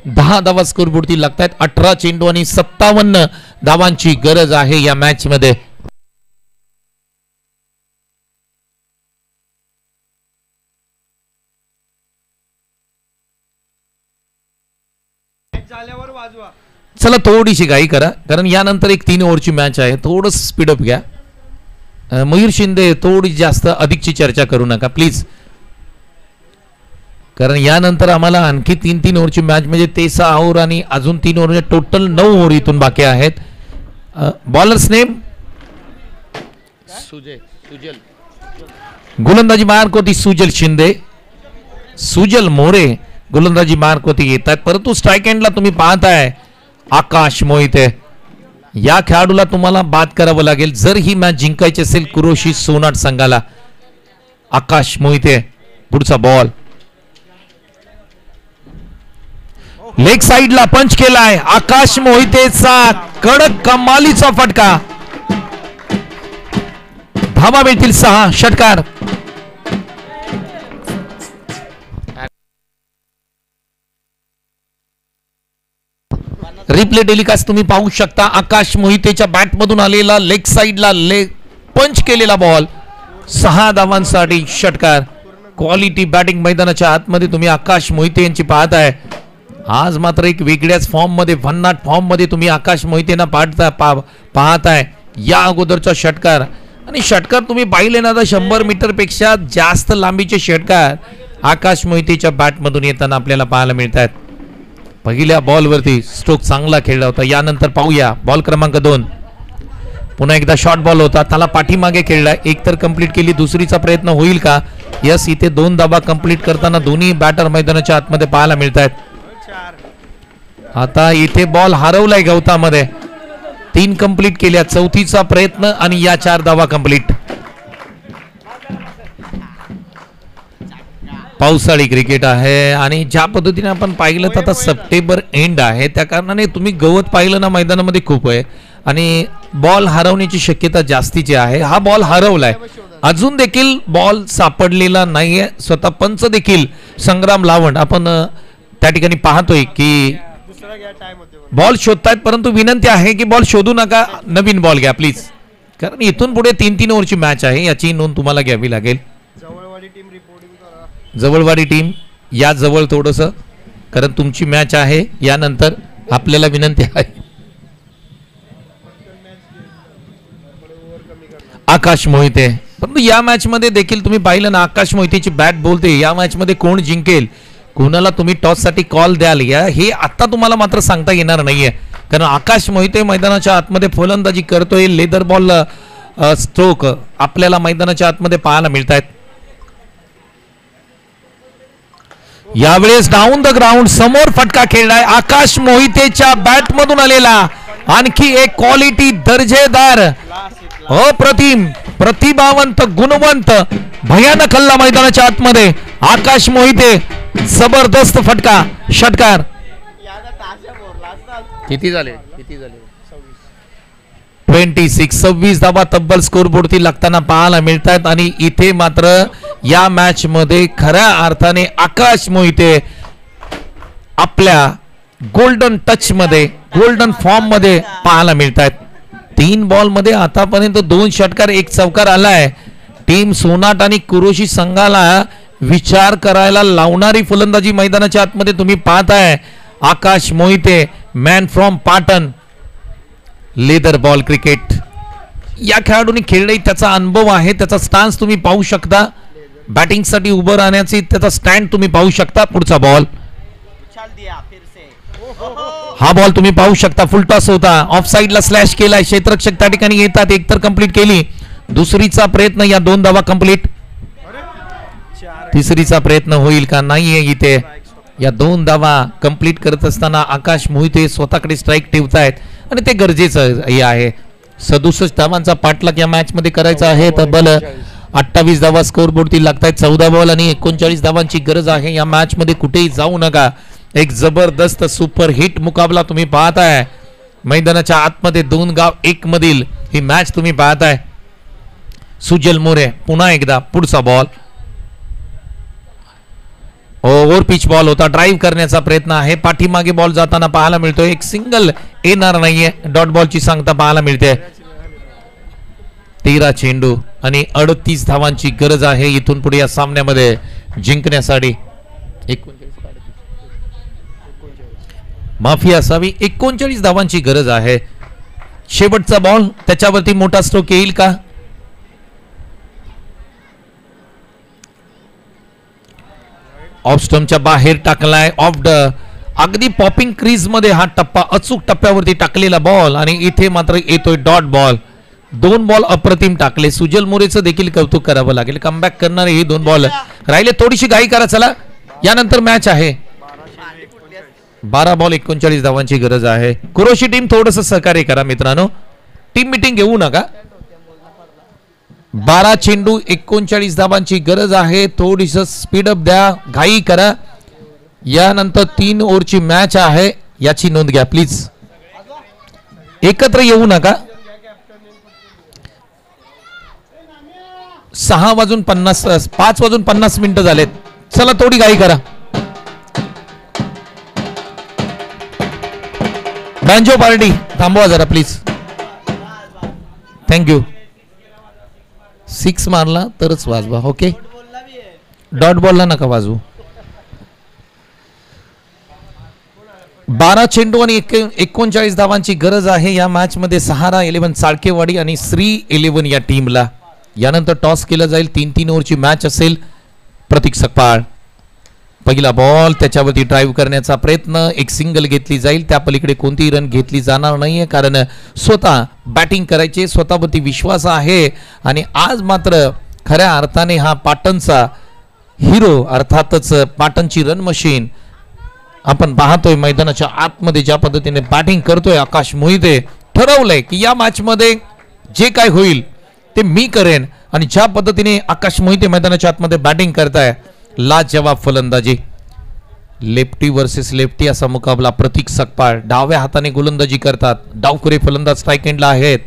10 धावा स्कोरबोर्डती लागतात. 18 चेंडू आणि 57 धावांची गरज आहे या मॅच मध्ये. चला थोडीशी घाई करा, कारण यानंतर एक 3 ओव्हरची मॅच आहे. थोडं स्पीडअप घ्या. मयूर शिंदे थोडी जास्त अधिकची चर्चा करू नका प्लीज, कारण यानंतर आम्हाला आणखी 3 ओव्हरची मॅच म्हणजे 13 ओव्हर आणि अजून 3 ओव्हर टोटल 9 ओव्हर इथून बाकी आहेत. बॉलर्स नेम सुजल. गोलंदाजी मार्क होती सुजल शिंदे. सुजल मोरे गोलंदाजी मार्क होती येत आहेत, परंतु स्ट्राईक एंडला तुम्ही पाहताय आकाश मोहिते. या खेळाडूला तुम्हाला बाद करावं लागेल जर ही मॅच जिंकायची असेल कुरोशी सोनाट संघाला. आकाश मोहिते. पुढचा बॉल लेग साइडला पंच केलाय. आकाश मोहितेचा कडक कमालीचा फटका. धावा मिळतील 6. षटकार. रिप्ले टेलिकास्ट तुम्ही पाहू शकता. आकाश मोहितेच्या बॅट मधून आलेला लेग साइडला लेग पंच केलेला बॉल. 6 धावांसाठी षटकार. क्वालिटी बॅटिंग मैदानाच्या आतमध्ये तुम्ही आकाश मोहिते यांची पाहताय. आज मात्र एक वेगळ्याच फॉर्म मध्ये, भन्नाट फॉर्म मध्ये तुम्ही आकाश मोहितेंना पाहताय. या अगोदरचा षटकार आणि षटकार तुम्ही पाहिले ना, 100 मीटर पेक्षा जास्त लांबीचे षटकार आकाश मोहितेच्या बॅट मधून येताना आपल्याला पाहायला मिळतात. पहिल्या बॉलवरती स्ट्रोक चांगला खेळला होता. यानंतर पाहूया बॉल क्रमांक 2. पुन्हा एकदा शॉर्ट बॉल होता, त्याला पाठीमागे खेळलाय. एक तर कंप्लीट केली, दुसरीचा प्रयत्न होईल का. यस, इथे 2 धावा कंप्लीट करताना दोन्ही बॅटर मैदानाच्या आतमध्ये पाहायला मिळतात. आता इथे बॉल हरवलाय गवतामध्ये. 3 कंप्लीट केल्या, चौथीचा प्रयत्न आणि या 4 धावा कंप्लीट. पावसाळी क्रिकेट आहे आणि ज्या पद्धतीने आपण पाहिलं तर आता सप्टेंबर एंड आहे, त्या कारणाने तुम्ही गवत पाहिलं ना मैदानामध्ये खूप आहे आणि बॉल हरवण्याची शक्यता जास्तीची आहे. हा बॉल हरवलाय, अजून देखील बॉल सापडलेला नाहीये. स्वतः पंच देखील संग्राम लावंड आपण त्या ठिकाणी पाहतोय की बॉल शोधतायत, परंतु विनंती आहे की बॉल शोधू नका, नवीन बॉल घ्या प्लीज, कारण इथून पुढे 3-3 ओव्हरची मॅच आहे, याची नोंद तुम्हाला घ्यावी लागेल. जवळवाडी टीम या जवळ थोडंसं, कारण तुमची मॅच आहे, यानंतर आपल्याला विनंती आहे. आकाश मोहिते, परंतु या मॅच मध्ये देखील तुम्ही पाहिलं ना, आकाश मोहितेची बॅट बोलते. या मॅच मध्ये कोण जिंकेल, कोणाला तुम्ही टॉस साठी कॉल द्याल, हे आता तुम्हाला मात्र सांगता येणार नाहीये, कारण आकाश मोहिते मैदानाच्या आतमध्ये फलंदाजी करतोय. लेदर बॉल स्ट्रोक आपल्याला मैदानाच्या आतमध्ये पाहायला मिळत आहेत. यावेळेस डाऊन द ग्राउंड समोर फटका खेळलाय आकाश मोहितेच्या बॅट मधून आलेला. आणखी एक क्वालिटी, दर्जेदार, अप्रतिम, प्रतिभावंत, गुणवंत, भयानक हल्ला मैदानाच्या आतमध्ये. आकाश मोहिते, जबरदस्त फटका, षटकार. किती झाले 26 धावा तब्बल स्कोरबोर्डती लागताना पाहायला मिळतात आणि इथे मात्र या मॅच मध्ये खऱ्या अर्थाने आकाश मोहिते आपल्या गोल्डन टच मध्ये, गोल्डन फॉर्म मध्ये पाहायला मिळतात. 3 बॉल मध्ये आतापर्यंत 2 षटकार 1 चौकार आलाय. टीम सोनाट आणि कुरोशी संघाला विचार करायला लावणारी फलंदाजी मैदानाच्या आतमध्ये तुम्ही पाहताय. Akash Mohite, man from Patan. Leather ball cricket या खेळाडूंनी खेळले, त्याचा अनुभव आहे, त्याचा स्टान्स तुम्ही पाहू शकता, बॅटिंग साठी उभं राहण्याची त्याचा स्टँड तुम्ही पाहू शकता. पुढचा बॉल, हा बॉल तुम्ही पाहू शकता, फुल टॉस होता, ऑफ साइडला स्लॅश केलाय, क्षेत्ररक्षक त्या ठिकाणी येतात. एक तर कंप्लीट केली, दुसरीचा प्रयत्न, या 2 धावा कंप्लीट. तिसरीचा प्रयत्न होईल का, नाहीये इथे. या 2 धावा कंप्लीट करत असताना आकाश मोहिते स्वतःकडे स्ट्राईक ठेवतायत आणि ते गरजेचं हे आहे. 67 धावांचा पाठलाग या मॅच मध्ये करायचा आहे. तब्बल 28 धावा स्कोरबोर्डती लागतायत. 14 बॉल आणि 39 धावांची गरज आहे. या मॅच मध्ये कुठेही जाऊ नका. एक जबरदस्त सुपर हिट मुकाबला तुम्ही पाहताय. मैदानाच्या आतमध्ये 2 गाव 1 मधील ही मॅच तुम्ही पाहताय. सुजल मोरे पुन्हा एकदा. पुढचा बॉल ओव्हर पिच बॉल होता, ड्राईव्ह करण्याचा प्रयत्न आहे. पाठीमागे बॉल जाताना पाहायला मिळतोय, एक सिंगल येणार नाहीये. डॉट बॉलची सांगता पाहायला मिळते. 13 चेंडू आणि 38 धावांची गरज आहे इथून पुढे या सामन्यामध्ये जिंकण्यासाठी. माफी असावी, 39 धावांची गरज आहे. शेवटचा बॉल, त्याच्यावरती मोठा स्ट्रोक येईल का? ऑफ स्टंपच्या बाहेर टाकलाय. ऑफ द अगदी पॉपिंग क्रीज मध्ये हा टप्पा, अचूक टप्प्यावरती टाकलेला बॉल आणि इथे मात्र येतोय डॉट बॉल. 2 बॉल अप्रतिम टाकले. सुजल मोरेचं देखील कौतुक करावं लागेल. कमबॅक करणारे हे 2 बॉल राहिले. थोडीशी घाई करा, चला यानंतर मॅच आहे. 12 बॉल 39 धावांची गरज आहे. कुरोशी टीम थोडंसं सहकार्य करा मित्रांनो, टीम मीटिंग घेऊ नका. 12 चेंडू 39 धावांची गरज आहे. थोडीस स्पीडअप द्या, घाई करा. यानंतर 3 ओव्हरची मॅच आहे, याची नोंद घ्या प्लीज. एकत्र येऊ नका. 5 वाजून 50 मिनिटं झालेत. चला थोडी घाई करा. बँजो पार्टी थांबवा जरा प्लीज. थँक्यू. 6 मारला तरच वाजवा. ओके, डॉट बॉलला नका वाजवू. 12 चेंडू आणि 39 धावांची गरज आहे या मॅच मध्ये. सहारा 11 चाळकेवाडी आणि श्री 11 या टीमला. यानंतर टॉस केलं जाईल. 3-3 ओव्हरची मॅच असेल. प्रतीक सकपाळ पहिला बॉल, त्याच्यावरती ड्राईव्ह करण्याचा प्रयत्न. एक सिंगल घेतली जाईल. त्या पलीकडे कोणतीही रन घेतली जाणार नाहीये, कारण स्वतः बॅटिंग करायचे, स्वतःवरती विश्वास आहे. आणि आज मात्र खऱ्या अर्थाने हा पाटणचा हिरो, अर्थातच पाटणची रन मशीन आपण पाहतोय मैदानाच्या आतमध्ये ज्या पद्धतीने बॅटिंग करतोय आकाश मोहिते. ठरवलंय की या मॅच मध्ये जे काय होईल ते मी करेन आणि ज्या पद्धतीने आकाश मोहिते मैदानाच्या आतमध्ये बॅटिंग करताय लाजवाब फलंदाजी. लेफ्टी वर्सेस लेफ्टी असा मुकाबला. प्रतीक सकपाळ डाव्या हाताने गोलंदाजी करतात. डावखुरे फलंदाज स्ट्राईक एंडला आहेत.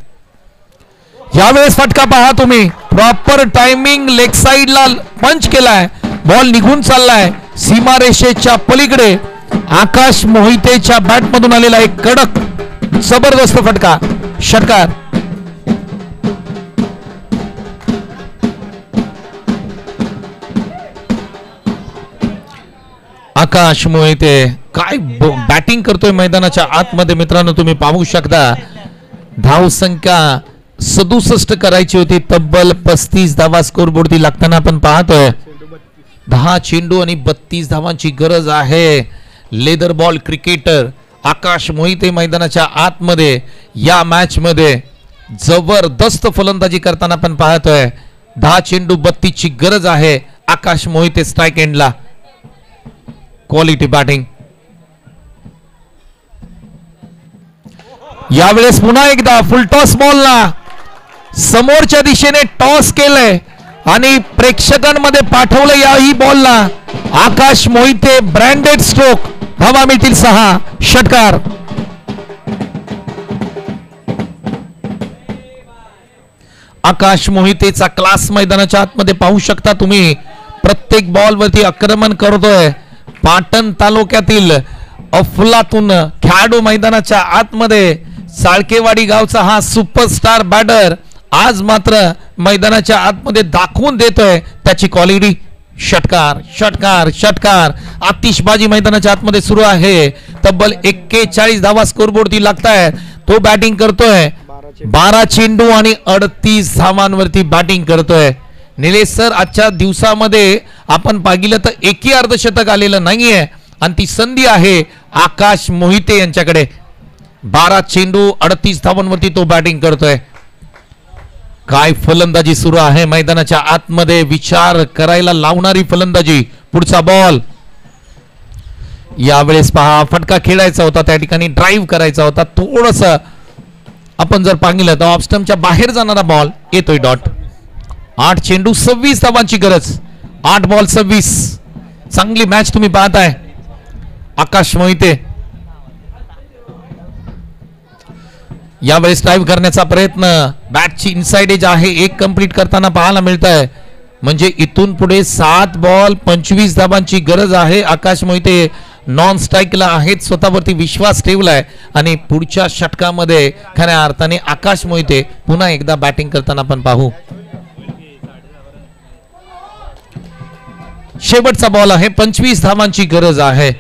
यावेळेस फटका पहा तुम्ही. प्रॉपर टायमिंग लेग साइडला पंच केलाय. बॉल निघून चाललाय सीमारेषेच्या पलीकडे. आकाश मोहितेच्या बॅट मधून आलेला एक कडक जबरदस्त फटका. षटकार. आकाश मोहिते काय बॅटिंग करतोय मैदानाच्या आतमध्ये मित्रांनो. तुम्ही पाहू शकता धाव संख्या 67 करायची होती. तब्बल 35 धावा स्कोरबोर्डती लागताना आपण पाहतोय. 10 चेंडू आणि 32 धावांची गरज आहे. लेदर बॉल क्रिकेटर आकाश मोहिते मैदानाच्या आतमध्ये या मॅच मध्ये जबरदस्त फलंदाजी करताना आपण पाहतोय. 10 चेंडू 32 ची गरज आहे. आकाश मोहिते स्ट्राईक एंडला. Quality batting. यावेळेस पुन्हा एकदा फुल टॉस बॉलला समोरच्या दिशेने टॉस केलंय आणि प्रेक्षकांमध्ये पाठवलं याही बॉलला. आकाश मोहिते ब्रँडेड स्ट्रोक. हवा मिळतील 6. षटकार. आकाश मोहितेचा क्लास मैदानाच्या आतमध्ये पाहू शकता तुम्ही. प्रत्येक बॉल वरती आक्रमण करतोय. पाटण तालुक्यातील अफलातून खेळाडू मैदानाच्या आतमध्ये साळकेवाडी गावचा हा सुपरस्टार बॅटर आज मात्र मैदानाच्या आतमध्ये दाखवून देतोय त्याची क्वालिटी. षटकार षटकार षटकार. आतिषबाजी मैदानाच्या आतमध्ये सुरू आहे. तब्बल 41 धावा स्कोरबोर्डती लागतायत. तो बॅटिंग करतोय. 12 चेंडू आणि 38 धावांवरती बॅटिंग करतोय. निलेश सर आजच्या दिवसामध्ये आपण पाहिलं तर एकही अर्धशतक आलेलं नाहीये आणि ती संधी आहे आकाश मोहिते यांच्याकडे. 12 चेंडू 38 धावांवरती तो बॅटिंग करतोय. काय फलंदाजी सुरू आहे मैदानाच्या आतमध्ये. विचार करायला लावणारी फलंदाजी. पुढचा बॉल. यावेळेस पहा फटका खेळायचा होता. त्या ठिकाणी ड्राईव्ह करायचा होता. थोडस आपण जर पाहिलं तर ऑफ स्टंपच्या बाहेर जाणारा बॉल येतोय डॉट. 8 चेंडू 26 धावांची गरज. 8 बॉल 26. चांगली मॅच तुम्ही पाहताय. आकाश मोहिते यावेळेस ड्राईव्ह करण्याचा प्रयत्न. बॅटची इनसाइड एज आहे. एक कंप्लीट करताना पाहायला मिळत आहे. म्हणजे इथून पुढे 7 बॉल 25 धावांची गरज आहे. आकाश मोहिते नॉन स्ट्राईकला आहेत. स्वतःवरती विश्वास ठेवलाय आणि पुढच्या षटकामध्ये खऱ्या अर्थाने आकाश मोहिते पुन्हा एकदा बॅटिंग करताना आपण पाहू. शेवटचा बॉल आहे. 25 धावांची गरज आहे.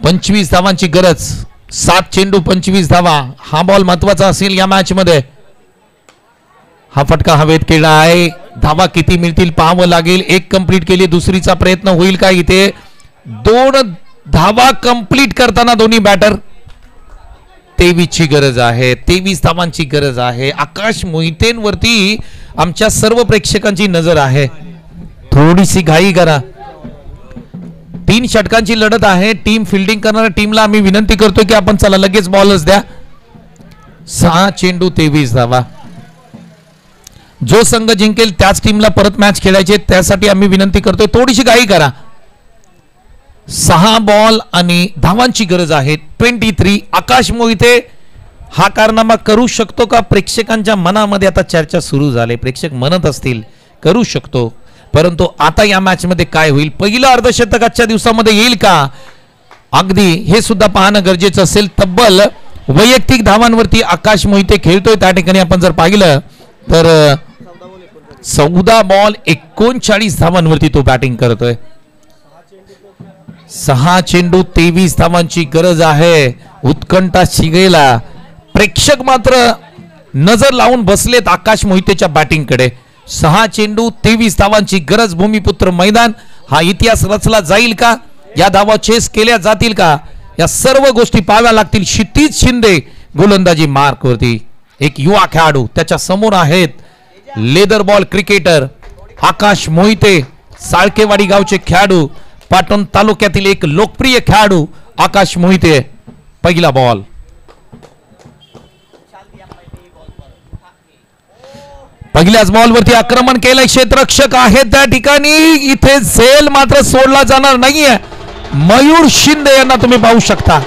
25 धावांची गरज. 7 चेंडू 25 धावा. हा बॉल महत्वाचा असेल या मॅच मध्ये. हा फटका हवेत केला आहे. धावा किती मिळतील पाहावं लागेल. एक कंप्लीट केली. दुसरीचा प्रयत्न होईल का इथे. 2 धावा कंप्लीट करताना दोन्ही बॅटर. 23 ची गरज आहे. 23 धावांची गरज आहे. आकाश मोहितेंवरती आमच्या सर्व प्रेक्षकांची नजर आहे. थोडीशी घाई करा. 3 षटकांची लढत आहे. टीम फिल्डिंग करणाऱ्या टीमला आम्ही विनंती करतो की आपण चला लगेच बॉलच द्या. 6 चेंडू 23 धावा. जो संघ जिंकेल त्याच टीमला परत मॅच खेळायचे. त्यासाठी आम्ही विनंती करतोय थोडीशी घाई करा. 6 बॉल आणि धावांची गरज आहे. 23. आकाश मोहिते हा कारनामा करू शकतो का. प्रेक्षकांच्या मनामध्ये आता चर्चा सुरू झाली. प्रेक्षक म्हणत असतील करू शकतो. परंतु आता या मॅच मध्ये काय होईल. पहिलं अर्धशतक आजच्या दिवसामध्ये येईल का. अगदी हे सुद्धा पाहणं गरजेचं असेल. तब्बल वैयक्तिक धावांवरती आकाश मोहिते खेळतोय. त्या ठिकाणी आपण जर पाहिलं तर 14 बॉल 39 धावांवरती तो बॅटिंग करतोय. 6 चेंडू 23 धावांची गरज आहे. उत्कंठा शिगेला. प्रेक्षक मात्र नजर लावून बसलेत आकाश मोहितेच्या बॅटिंग कडे. 6 चेंडू 23 धावांची गरज. भूमिपुत्र मैदान. हा इतिहास रचला जाईल का. या धावा चेस केल्या जातील का. या सर्व गोष्टी पाहाव्या लागतील. क्षितिज शिंदे गोलंदाजी मार्क वरती. एक युवा खेळाडू त्याच्या समोर आहेत. लेदर बॉल क्रिकेटर आकाश मोहिते. साळकेवाडी गावचे खेळाडू. पाटण तालुक्यातील एक लोकप्रिय खेळाडू आकाश मोहिते. पहिला बॉल. पहिल्याच बॉलवरती आक्रमण केलंय, क्षेत्ररक्षक आहे त्या ठिकाणी, इथे झेल मात्र सोडला जाणार नाहीये. मयूर शिंदे यांना तुम्ही पाहू शकता.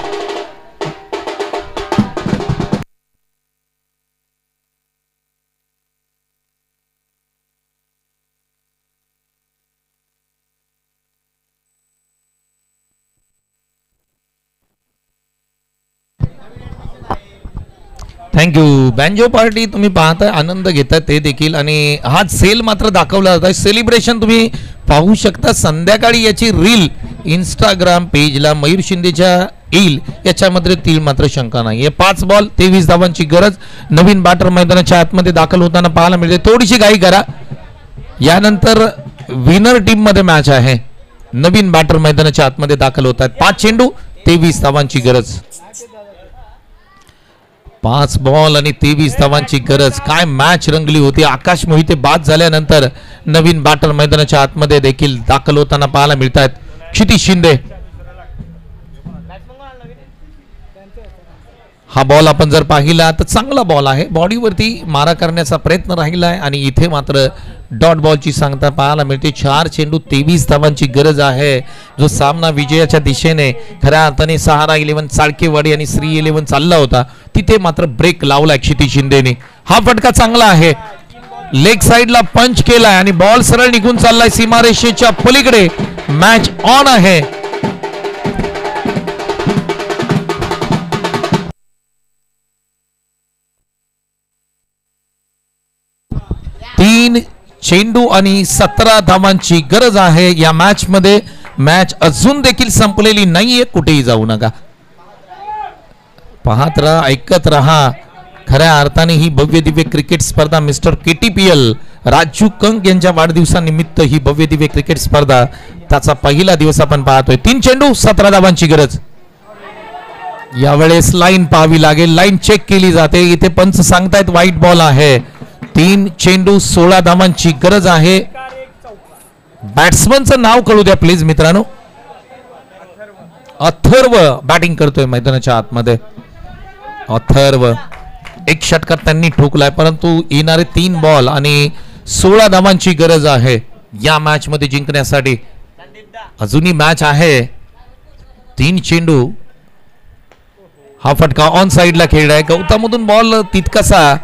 थँक्यू. बँजो पार्टी तुम्ही पाहताय, आनंद घेताय ते देखील, आणि हा सेल मात्र दाखवला जात आहे. सेलिब्रेशन तुम्ही पाहू शकता. संध्याकाळी याची रील इंस्टाग्राम पेजला मयूर शिंदेच्या येईल याच्यामध्ये ती मात्र शंका नाही. 5 बॉल 23 धावांची गरज. नवीन बॅटर मैदानाच्या आतमध्ये दाखल होताना पाहायला मिळते. थोडीशी घाई करा, यानंतर विनर टीम मध्ये मॅच आहे. नवीन बॅटर मैदानाच्या आतमध्ये दाखल होत आहेत. 5 चेंडू 23 धावांची गरज. 5 बॉल आणि 23 धावांची गरज. काय मॅच रंगली होती. आकाश मोहिते बाद झाल्यानंतर नवीन बॅटर मैदानाच्या आतमध्ये देखील दाखल होताना पाहायला मिळत आहेत. क्षितिज शिंदे, हा बॉल आपण जर पाहिला तर चांगला बॉल आहे. बॉडीवरती मारा करण्याचा प्रयत्न राहिला आहे आणि इथे मात्र डॉट बॉलची सांगता पाहायला मिळते. 4 चेंडू 23 धावांची गरज आहे. जो सामना विजयाच्या दिशेने खऱ्या अर्थाने सहारा 11 चाळकेवाडी आणि श्री 11 चालला होता, तिथे मात्र ब्रेक लावलाय क्षितिज शिंदेने. हा फटका चांगला आहे. लेग साइडला पंच केलाय आणि बॉल सरळ निघून चाललाय सीमारेषेच्या पलीकडे. मॅच ऑन आहे. तीन चेंडू आणि 17 धावांची गरज आहे या मॅच मध्ये. मॅच अजून देखील संपलेली नाहीये. कुठेही जाऊ नका, पाहत राहा, ऐकत राहा. खऱ्या अर्थाने ही भव्य दिव्य क्रिकेट स्पर्धा मिस्टर KTPL राजू कंक यांच्या वाढदिवसानिमित्त ही भव्य दिव्य क्रिकेट स्पर्धा त्याचा पहिला दिवस आपण पाहतोय. 3 चेंडू 17 धावांची गरज. यावेळेस लाईन पाहावी लागेल. लाईन चेक केली जाते. इथे पंच सांगतायत व्हाईट बॉल आहे. 3 चेंडू 16 धावांची गरज आहे. बॅट्समनचं नाव कळू द्या प्लीज मित्रांनो. अथर्व बॅटिंग करतोय मैदानाच्या आतमध्ये. अथर्व, एक षटकार त्यांनी ठोकलाय, परंतु येणारे 3 बॉल आणि 16 धावांची गरज आहे या मॅच मध्ये जिंकण्यासाठी. अजूनही मॅच आहे. 3 चेंडू. हा फटका ऑन साइडला खेळलाय. गौतममधून बॉल तितकासा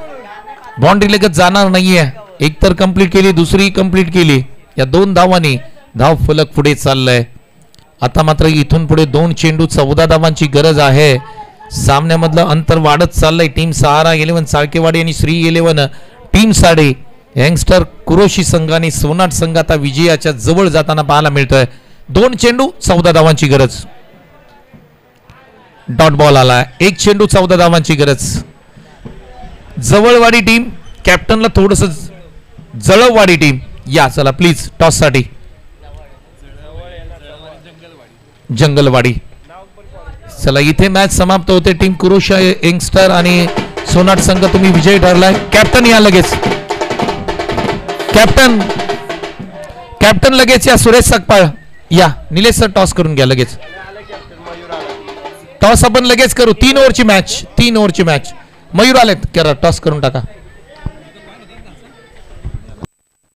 बाउंड्री लगत जाणार नाहीये. एक तर कंप्लीट केली, दुसरी कंप्लीट केली. या 2 धावांनी धाव फलक पुढे चाललाय. आता मात्र इथून पुढे 2 चेंडू 14 धावांची गरज आहे. सामन्यामधलं अंतर वाढत चाललंय. टीम सहारा 11 चाळकेवाडी आणि श्री 11 टीम साडे यंगस्टर कुरोशी संघ आणि सोनाट संघ आता विजयाच्या जवळ जाताना पाहायला मिळतोय. 2 चेंडू 14 धावांची गरज. डॉट बॉल आला. 1 चेंडू 14 धावांची गरज. जवळवाडी टीम, कॅप्टनला थोडस जळवाडी टीम या चला प्लीज टॉस साठी. जंगलवाडी. चला इथे मॅच समाप्त होते. टीम कुरोशा यंगस्टर आणि सोनाट संघ तुम्ही विजयी ठरलाय. कॅप्टन या लगेच. कॅप्टन लगेच या. सुरेश सकपाळ या. निलेश सर टॉस करून घ्या लगेच. टॉस आपण लगेच करू. 3 ओव्हरची मॅच. 3 ओव्हरची मॅच. मयूर आलेत, करा टॉस करून टाका.